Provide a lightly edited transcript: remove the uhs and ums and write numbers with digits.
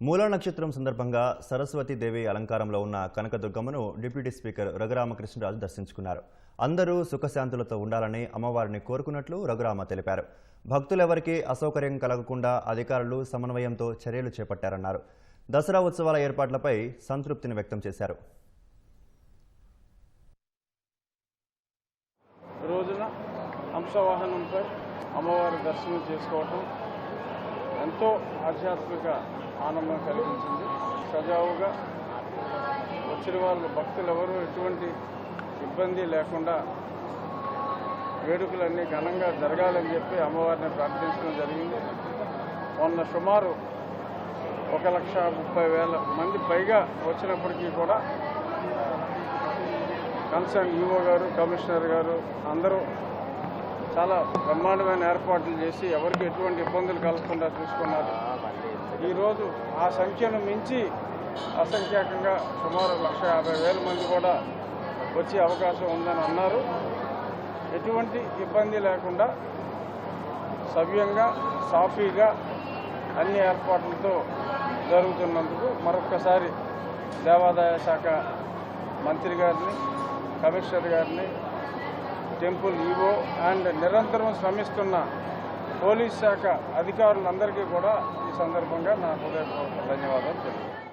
మూలా నక్షత్రం సందర్భంగా సరస్వతీదేవి అలంకారంలో ఉన్న కనకదుర్గమ్మను డిప్యూటీ స్పీకర్ రఘురామకృష్ణరాజు దర్శించుకున్నారు. అందరూ సుఖశాంతులతో ఉండాలని అమ్మవారిని కోరుకున్నట్లు రఘురామ తెలిపారు. భక్తులెవరికీ అసౌకర్యం కలగకుండా అధికారులు సమన్వయంతో చర్యలు చేపట్టారన్నారు. దసరా ఉత్సవాల ఏర్పాట్లపై సంతృప్తిని వ్యక్తం చేశారు. రోజున హంసవాహనంపై అమ్మవారి దర్శనం చేసుకోవటం ఎంతో ఆధ్యాత్మిక ఆనందం కలిగించింది. సజావుగా వచ్చిన వాళ్ళు భక్తులు ఎవరు ఎటువంటి ఇబ్బంది లేకుండా వేడుకలన్నీ ఘనంగా జరగాలని చెప్పి అమ్మవారిని ప్రార్థించడం జరిగింది. మొన్న సుమారు 1,30,000 మంది పైగా వచ్చినప్పటికీ కూడా కన్సర్న్ ఈఓ గారు, కమిషనర్ గారు అందరూ చాలా బ్రహ్మాండమైన ఏర్పాట్లు చేసి ఎవరికి ఎటువంటి ఇబ్బందులు కలగకుండా చూసుకున్నారు. ఈరోజు ఆ సంఖ్యను మించి అసంఖ్యాకంగా సుమారు 1,50,000 మంది కూడా వచ్చే అవకాశం ఉందని అన్నారు. ఎటువంటి ఇబ్బంది లేకుండా సవ్యంగా సాఫీగా అన్ని ఏర్పాట్లతో జరుగుతున్నందుకు మరొక్కసారి దేవాదాయ శాఖ మంత్రి గారిని, కమిషనర్ గారిని, టెంపుల్ ఈవో అండ్ నిరంతరం శ్రమిస్తున్న పోలీస్ శాఖ అధికారులందరికీ కూడా ఈ సందర్భంగా నా హృదయపూర్వక ధన్యవాదాలు తెలుపుతున్నాను.